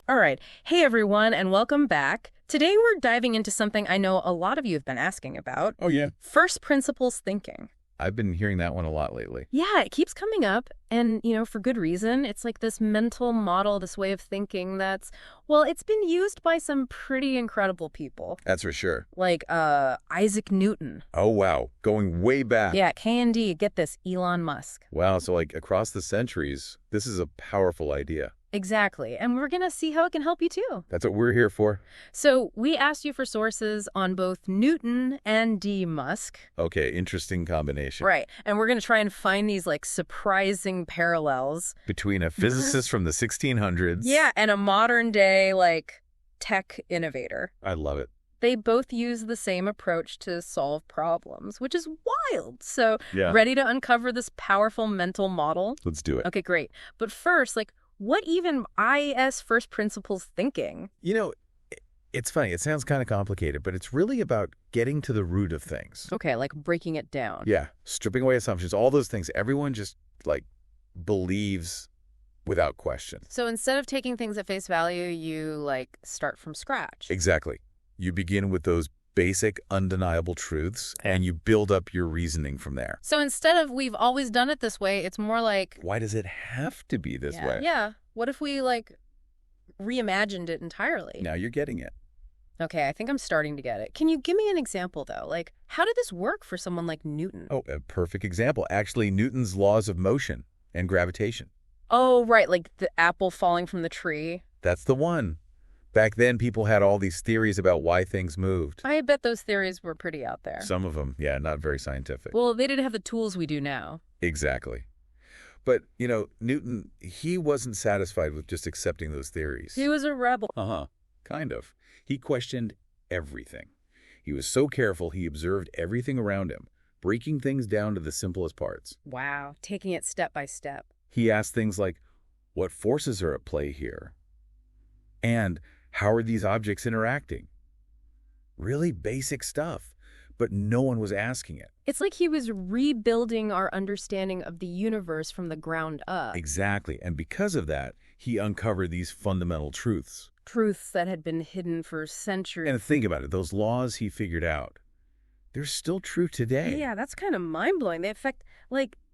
All right. Hey, everyone, and welcome back. Today we're diving into something I know a lot of you have been asking about. Oh, yeah. First principles thinking. I've been hearing that one a lot lately. Yeah, it keeps coming up, and, for good reason. It's like this mental model, this way of thinking that's, well, it's been used by some pretty incredible people. That's for sure. Like, Isaac Newton. Oh, wow. Going way back. Yeah, K&D, get this, Elon Musk. Wow, so across the centuries, this is a powerful idea. Exactly, and we're going to see how it can help you too. That's what we're here for. So we asked you for sources on both Newton and Musk. Okay, interesting combination. Right, and we're going to try and find these, surprising parallels. Between a physicist from the 1600s. Yeah, and a modern-day, tech innovator. I love it. They both use the same approach to solve problems, which is wild. So, Yeah. Ready to uncover this powerful mental model? Let's do it. Okay, great. But first, what even is first principles thinking? It's funny. It sounds kind of complicated, but it's really about getting to the root of things. Okay, breaking it down. Yeah, stripping away assumptions, all those things. Everyone just, believes without question. So instead of taking things at face value, you, start from scratch. Exactly. You begin with those basic, undeniable truths, and you build up your reasoning from there. So instead of we've always done it this way, it's more like... Why does it have to be this way? Yeah. What if we, reimagined it entirely? Now you're getting it. Okay, I think I'm starting to get it. Can you give me an example, though? How did this work for someone like Newton? Oh, a perfect example. Actually, Newton's laws of motion and gravitation. Oh, right, the apple falling from the tree. That's the one. Back then, people had all these theories about why things moved. I bet those theories were pretty out there. Some of them, yeah, not very scientific. Well, they didn't have the tools we do now. Exactly. But, Newton, he wasn't satisfied with just accepting those theories. He was a rebel. Uh-huh. Kind of. He questioned everything. He was so careful, he observed everything around him, breaking things down to the simplest parts. Wow, taking it step by step. He asked things like, what forces are at play here? And how are these objects interacting? Really basic stuff, but no one was asking it. It's like he was rebuilding our understanding of the universe from the ground up. Exactly, and because of that, he uncovered these fundamental truths. Truths that had been hidden for centuries. And think about it, those laws he figured out, they're still true today. Yeah, that's kind of mind-blowing. They affect,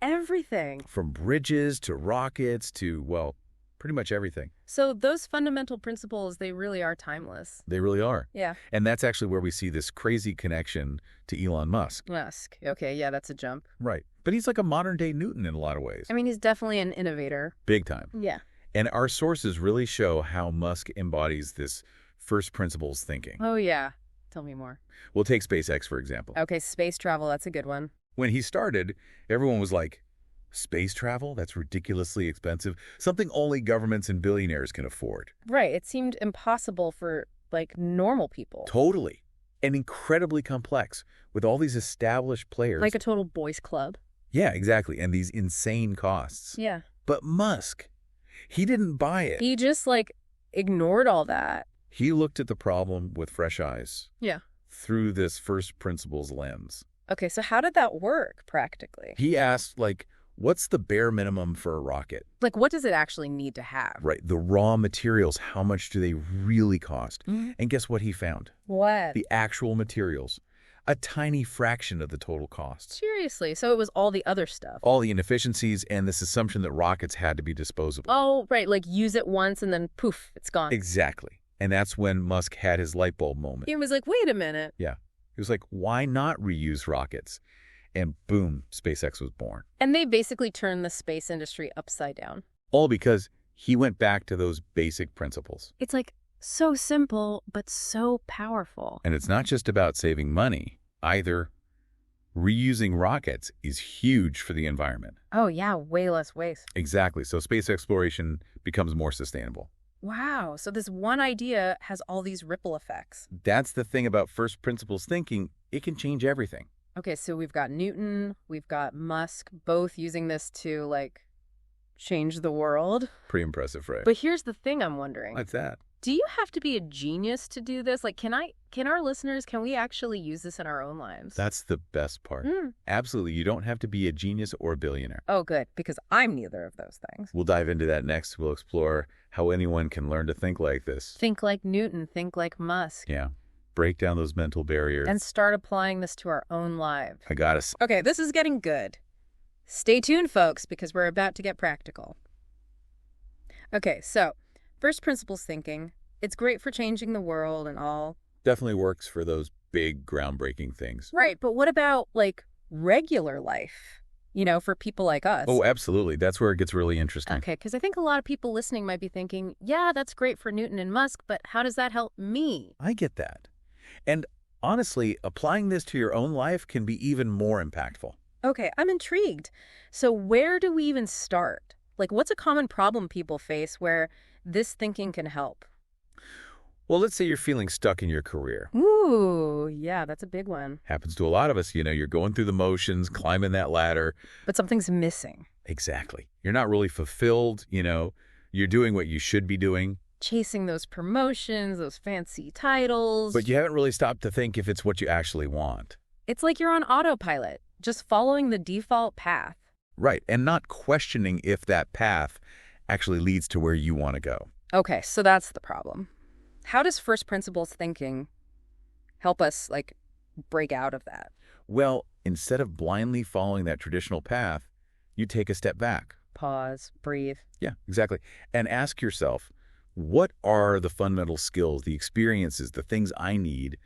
everything. From bridges to rockets to, well, pretty much everything. So those fundamental principles, they really are timeless. They really are. Yeah. And that's actually where we see this crazy connection to Elon Musk. Musk. Okay, yeah, that's a jump. Right. But he's like a modern-day Newton in a lot of ways. I mean, he's definitely an innovator. Big time. Yeah. And our sources really show how Musk embodies this first principles thinking. Oh, yeah. Tell me more. We'll take SpaceX, for example. Okay, space travel, that's a good one. When he started, everyone was like, space travel? That's ridiculously expensive. Something only governments and billionaires can afford. Right. It seemed impossible for, normal people. Totally. And incredibly complex, with all these established players. Like a total boys club. Yeah, exactly. And these insane costs. Yeah. But Musk, he didn't buy it. He just, ignored all that. He looked at the problem with fresh eyes. Yeah. Through this first principles lens. Okay, so how did that work, practically? He asked, what's the bare minimum for a rocket? What does it actually need to have? Right, the raw materials, how much do they really cost? Mm-hmm. And guess what he found? What? The actual materials. A tiny fraction of the total costs. Seriously, so it was all the other stuff. All the inefficiencies and this assumption that rockets had to be disposable. Oh, right, use it once and then poof, it's gone. Exactly. And that's when Musk had his light bulb moment. He was like, wait a minute. Yeah. He was like, why not reuse rockets? And boom, SpaceX was born. And they basically turned the space industry upside down. All because he went back to those basic principles. It's so simple, but so powerful. And it's not just about saving money either. Reusing rockets is huge for the environment. Oh, yeah, way less waste. Exactly. So space exploration becomes more sustainable. Wow, so this one idea has all these ripple effects. That's the thing about first principles thinking. It can change everything. Okay, so we've got Newton, we've got Musk, both using this to, change the world. Pretty impressive, right? But here's the thing I'm wondering. What's that? Do you have to be a genius to do this? Like, can our listeners, can we actually use this in our own lives? That's the best part. Mm. Absolutely, you don't have to be a genius or a billionaire. Oh, good, because I'm neither of those things. We'll dive into that next. We'll explore how anyone can learn to think like this. Think like Newton, think like Musk. Yeah. Break down those mental barriers. And start applying this to our own lives. I got us. Okay, this is getting good. Stay tuned, folks, because we're about to get practical. Okay, so first principles thinking. It's great for changing the world and all. Definitely works for those big, groundbreaking things. Right, but what about, like, regular life? You know, for people like us. Oh, absolutely. That's where it gets really interesting. Okay, because I think a lot of people listening might be thinking, yeah, that's great for Newton and Musk, but how does that help me? I get that. And honestly, applying this to your own life can be even more impactful. Okay, I'm intrigued. So where do we even start? Like, what's a common problem people face where this thinking can help? Well, let's say you're feeling stuck in your career. Ooh, yeah, that's a big one. Happens to a lot of us. You're going through the motions, climbing that ladder. But something's missing. Exactly. You're not really fulfilled. You're doing what you should be doing. Chasing those promotions, those fancy titles. But you haven't really stopped to think if it's what you actually want. It's like you're on autopilot, just following the default path. Right, and not questioning if that path actually leads to where you want to go. Okay, so that's the problem. How does first principles thinking help us, like, break out of that? Well, instead of blindly following that traditional path, you take a step back. Pause, breathe. Yeah, exactly. And ask yourself, what are the fundamental skills, the experiences, the things I need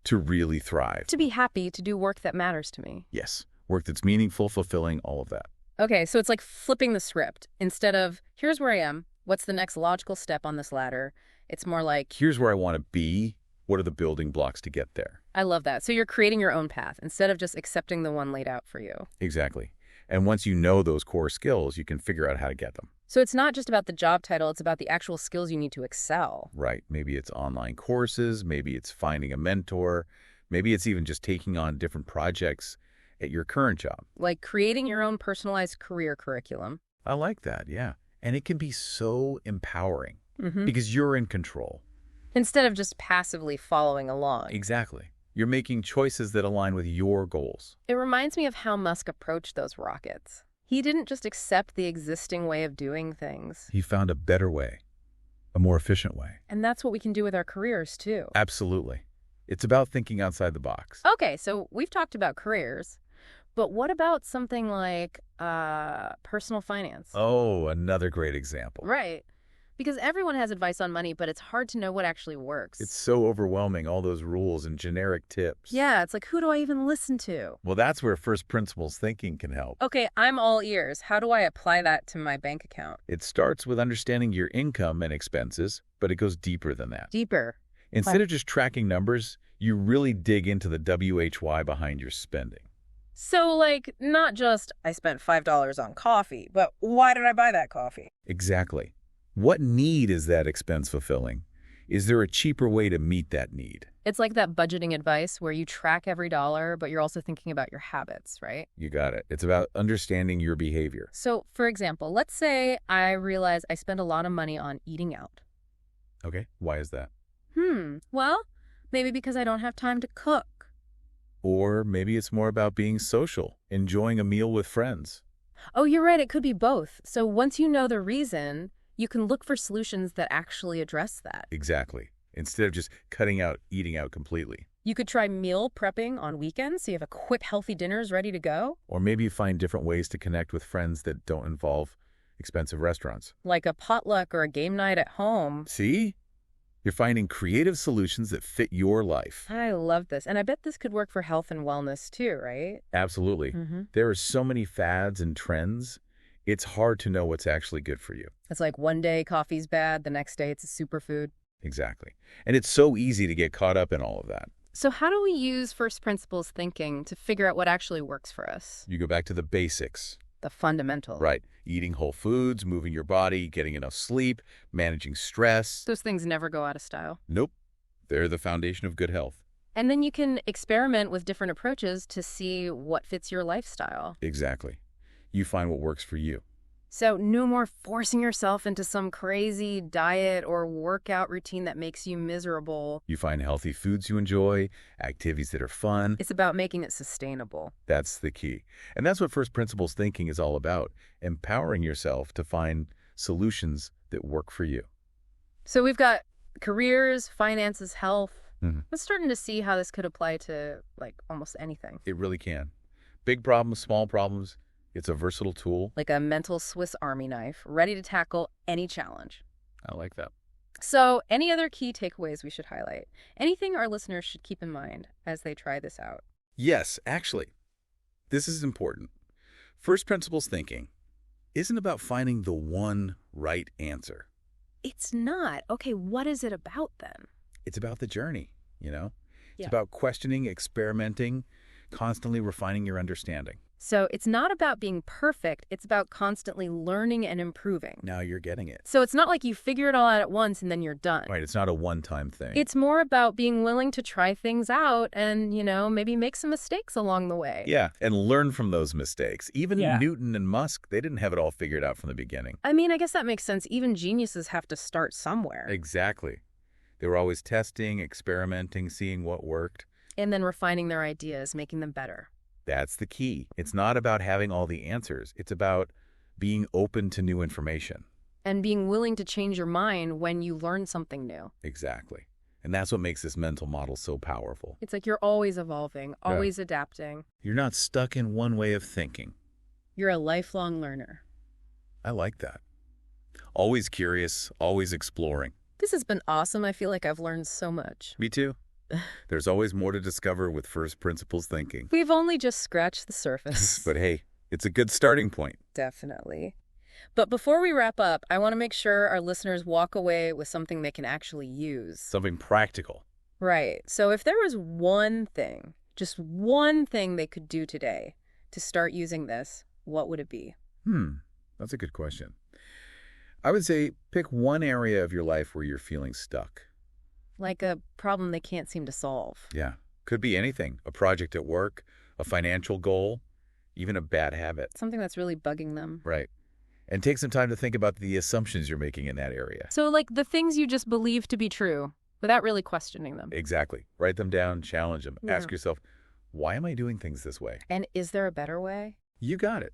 to really thrive? To be happy, to do work that matters to me. Yes, work that's meaningful, fulfilling, all of that. Okay, so it's like flipping the script. Instead of, here's where I am, what's the next logical step on this ladder? It's more like, here's where I want to be. What are the building blocks to get there? I love that. So you're creating your own path instead of just accepting the one laid out for you. Exactly. And once you know those core skills, you can figure out how to get them. So it's not just about the job title, it's about the actual skills you need to excel. Right. Maybe it's online courses, maybe it's finding a mentor, maybe it's even just taking on different projects at your current job. Like creating your own personalized career curriculum. I like that, yeah. And it can be so empowering Mm-hmm. because you're in control. Instead of just passively following along. Exactly. You're making choices that align with your goals. It reminds me of how Musk approached those rockets. He didn't just accept the existing way of doing things. He found a better way, a more efficient way. And that's what we can do with our careers, too. Absolutely. It's about thinking outside the box. Okay, so we've talked about careers, but what about something like personal finance? Oh, another great example. Right. Because everyone has advice on money, but it's hard to know what actually works. It's so overwhelming, all those rules and generic tips. Yeah, it's like, who do I even listen to? Well, that's where first principles thinking can help. Okay, I'm all ears. How do I apply that to my bank account? It starts with understanding your income and expenses, but it goes deeper than that. Deeper. Instead of just tracking numbers, you really dig into the WHY behind your spending. So, like, not just, I spent $5 on coffee, but why did I buy that coffee? Exactly. What need is that expense fulfilling? Is there a cheaper way to meet that need? It's like that budgeting advice where you track every dollar, but you're also thinking about your habits, right? You got it. It's about understanding your behavior. So, for example, let's say I realize I spend a lot of money on eating out. Okay, why is that? Well, maybe because I don't have time to cook. Or maybe it's more about being social, enjoying a meal with friends. Oh, you're right. It could be both. So once you know the reason, you can look for solutions that actually address that. Exactly. Instead of just cutting out eating out completely. You could try meal prepping on weekends so you have a quick, healthy dinners ready to go. Or maybe you find different ways to connect with friends that don't involve expensive restaurants. Like a potluck or a game night at home. See? You're finding creative solutions that fit your life. I love this. And I bet this could work for health and wellness too, right? Absolutely. There are so many fads and trends, it's hard to know what's actually good for you. It's like one day coffee's bad, the next day it's a superfood. Exactly. And it's so easy to get caught up in all of that. So how do we use first principles thinking to figure out what actually works for us? You go back to the basics. The fundamental. Right. Eating whole foods, moving your body, getting enough sleep, managing stress. Those things never go out of style. Nope. They're the foundation of good health. And then you can experiment with different approaches to see what fits your lifestyle. Exactly. You find what works for you. So no more forcing yourself into some crazy diet or workout routine that makes you miserable. You find healthy foods you enjoy, activities that are fun. It's about making it sustainable. That's the key. And that's what first principles thinking is all about, empowering yourself to find solutions that work for you. So we've got careers, finances, health. Mhm. I'm starting to see how this could apply to, like, almost anything. It really can. Big problems, small problems. It's a versatile tool. Like a mental Swiss Army knife, ready to tackle any challenge. I like that. So, any other key takeaways we should highlight? Anything our listeners should keep in mind as they try this out? Yes, actually, this is important. First principles thinking isn't about finding the one right answer. It's not. Okay, what is it about then? It's about the journey, you know? It's Yeah. about questioning, experimenting, constantly refining your understanding. So, it's not about being perfect. It's about constantly learning and improving. Now you're getting it. So, it's not like you figure it all out at once and then you're done. Right, it's not a one-time thing. It's more about being willing to try things out and, maybe make some mistakes along the way. Yeah, and learn from those mistakes. Even Yeah. Newton and Musk, they didn't have it all figured out from the beginning. I mean, I guess that makes sense. Even geniuses have to start somewhere. Exactly. They were always testing, experimenting, seeing what worked. And then refining their ideas, making them better. That's the key. It's not about having all the answers. It's about being open to new information. And being willing to change your mind when you learn something new. Exactly. And that's what makes this mental model so powerful. It's like you're always evolving, always adapting. You're not stuck in one way of thinking. You're a lifelong learner. I like that. Always curious, always exploring. This has been awesome. I feel like I've learned so much. Me too. There's always more to discover with first principles thinking. We've only just scratched the surface. But hey, it's a good starting point. Definitely. But before we wrap up, I want to make sure our listeners walk away with something they can actually use. Something practical. Right. So if there was one thing, just one thing they could do today to start using this, what would it be? That's a good question. I would say pick one area of your life where you're feeling stuck. Like a problem they can't seem to solve. Yeah. Could be anything. A project at work, a financial goal, even a bad habit. Something that's really bugging them. Right. And take some time to think about the assumptions you're making in that area. So like the things you just believe to be true without really questioning them. Exactly. Write them down, challenge them. Yeah. Ask yourself, why am I doing things this way? And is there a better way? You got it.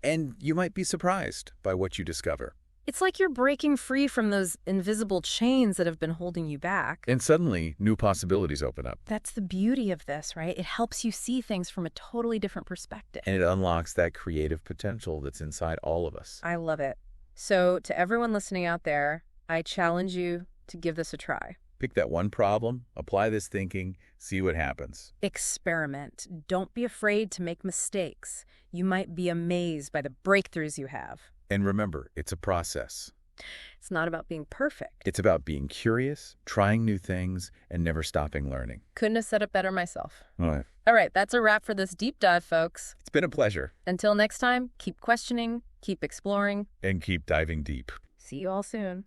And you might be surprised by what you discover. It's like you're breaking free from those invisible chains that have been holding you back. And suddenly, new possibilities open up. That's the beauty of this, right? It helps you see things from a totally different perspective. And it unlocks that creative potential that's inside all of us. I love it. So to everyone listening out there, I challenge you to give this a try. Pick that one problem, apply this thinking, see what happens. Experiment. Don't be afraid to make mistakes. You might be amazed by the breakthroughs you have. And remember, it's a process. It's not about being perfect. It's about being curious, trying new things, and never stopping learning. Couldn't have said it better myself. All right. All right, that's a wrap for this deep dive, folks. It's been a pleasure. Until next time, keep questioning, keep exploring. And keep diving deep. See you all soon.